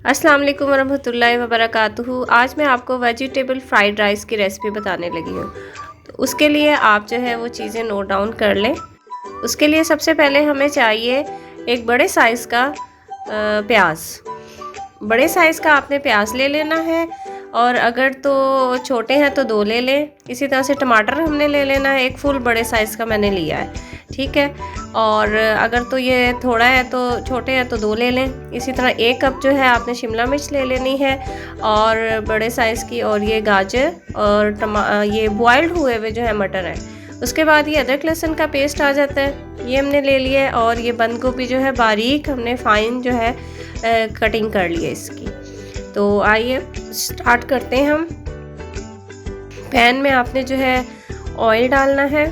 अस्सलाम वालेकुम वरहमतुल्लाहि वबरकातुहू। आज मैं आपको वेजिटेबल फ्राइड राइस की रेसिपी बताने लगी हूँ। तो उसके लिए आप जो है वो चीज़ें नोट डाउन कर लें। उसके लिए सबसे पहले हमें चाहिए एक बड़े साइज़ का प्याज। बड़े साइज़ का आपने प्याज ले लेना है, और अगर तो छोटे हैं तो 2 ले लें। इसी तरह से टमाटर हमने ले लेना है, एक फुल बड़े साइज़ का मैंने लिया है, ठीक है। और अगर तो ये थोड़ा है तो छोटे हैं तो 2 ले लें। इसी तरह 1 कप जो है आपने शिमला मिर्च ले लेनी है और बड़े साइज़ की, और ये गाजर और ये बॉइल्ड हुए हुए जो है मटर है। उसके बाद ये अदरक लहसुन का पेस्ट आ जाता है, ये हमने ले लिया है। और ये बंद गोभी जो है बारीक हमने फाइन जो है कटिंग कर ली है इसकी। तो आइए स्टार्ट करते हैं हम। पैन में आपने जो है ऑयल डालना है,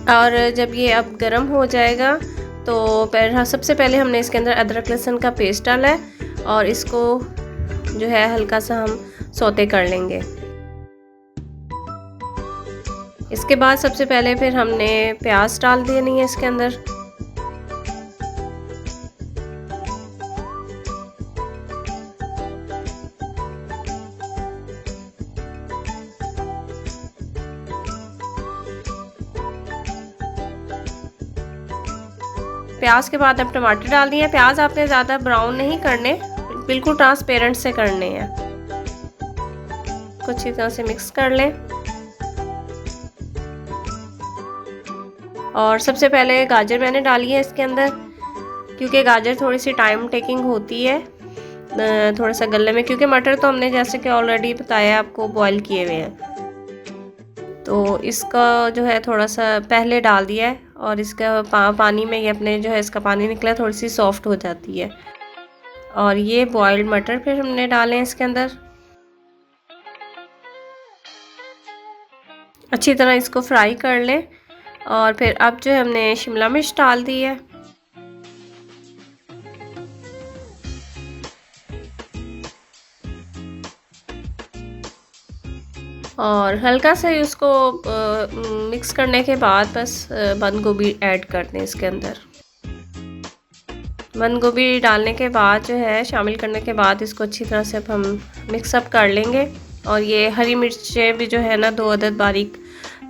और जब ये अब गरम हो जाएगा तो सबसे पहले हमने इसके अंदर अदरक लहसुन का पेस्ट डाला है, और इसको जो है हल्का सा हम सौते कर लेंगे। इसके बाद सबसे पहले फिर हमने प्याज डाल देनी है इसके अंदर। प्याज के बाद अब टमाटर डाल दिए। प्याज आपने ज़्यादा ब्राउन नहीं करने, बिल्कुल ट्रांसपेरेंट से करने हैं। अच्छी तरह से मिक्स कर लें। और सबसे पहले गाजर मैंने डाली है इसके अंदर, क्योंकि गाजर थोड़ी सी टाइम टेकिंग होती है थोड़ा सा गलने में, क्योंकि मटर तो हमने जैसे कि ऑलरेडी बताया आपको बॉईल किए हुए हैं। तो इसका जो है थोड़ा सा पहले डाल दिया है, और इसका पानी में ये अपने जो है इसका पानी निकला, थोड़ी सी सॉफ्ट हो जाती है। और ये बॉइल्ड मटर फिर हमने डाले हैं इसके अंदर। अच्छी तरह इसको फ्राई कर लें। और फिर अब जो है हमने शिमला मिर्च डाल दी है, और हल्का सा उसको मिक्स करने के बाद बस बंद गोभी ऐड कर दें इसके अंदर। बंद गोभी डालने के बाद जो है शामिल करने के बाद इसको अच्छी तरह से अब हम मिक्स अप कर लेंगे। और ये हरी मिर्चें भी जो है ना 2 अदद बारीक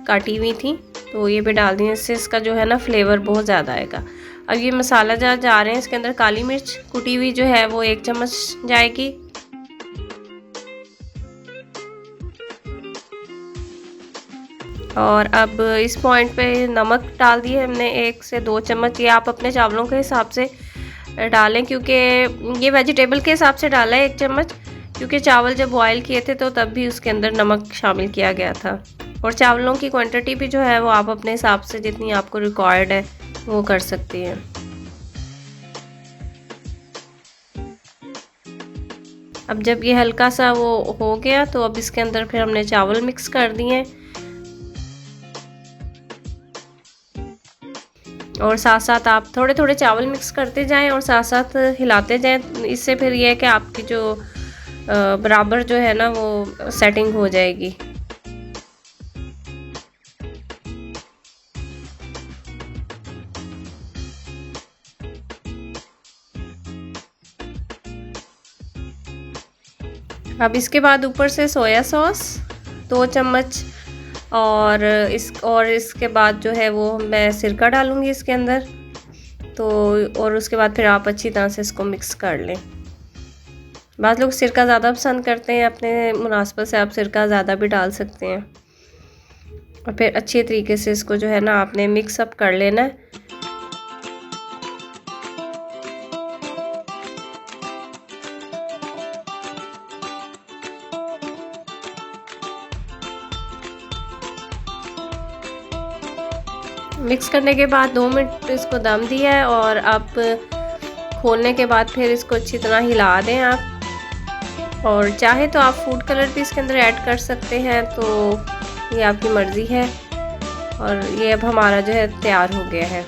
काटी हुई थी, तो ये भी डाल दी। इससे इसका जो है ना फ्लेवर बहुत ज़्यादा आएगा। अब ये मसाला जा रहे हैं इसके अंदर। काली मिर्च कुटी हुई जो है वो 1 चम्मच जाएगी। और अब इस पॉइंट पे नमक डाल दिए हमने 1 से 2 चम्मच। ये आप अपने चावलों के हिसाब से डालें, क्योंकि ये वेजिटेबल के हिसाब से डाला है 1 चम्मच, क्योंकि चावल जब बॉयल किए थे तो तब भी उसके अंदर नमक शामिल किया गया था। और चावलों की क्वांटिटी भी जो है वो आप अपने हिसाब से जितनी आपको रिक्वायर्ड है वो कर सकती हैं। अब जब ये हल्का सा वो हो गया तो अब इसके अंदर फिर हमने चावल मिक्स कर दिए, और साथ साथ आप थोड़े थोड़े चावल मिक्स करते जाएं और साथ साथ हिलाते जाएं। इससे फिर ये है कि आपकी जो बराबर जो है ना वो सेटिंग हो जाएगी। अब इसके बाद ऊपर से सोया सॉस 2 चम्मच, और इसके बाद जो है वो मैं सिरका डालूँगी इसके अंदर। तो और उसके बाद फिर आप अच्छी तरह से इसको मिक्स कर लें। बाद लोग सिरका ज़्यादा पसंद करते हैं, अपने मुनासबत से आप सिरका ज़्यादा भी डाल सकते हैं। और फिर अच्छी तरीके से इसको जो है ना आपने मिक्स अप कर लेना है। मिक्स करने के बाद 2 मिनट इसको दम दिया है, और अब खोलने के बाद फिर इसको अच्छी तरह हिला दें आप। और चाहे तो आप फूड कलर भी इसके अंदर ऐड कर सकते हैं, तो ये आपकी मर्ज़ी है। और ये अब हमारा जो है तैयार हो गया है।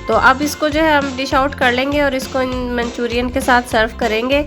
तो अब इसको जो है हम डिश आउट कर लेंगे और इसको मंचूरियन के साथ सर्व करेंगे।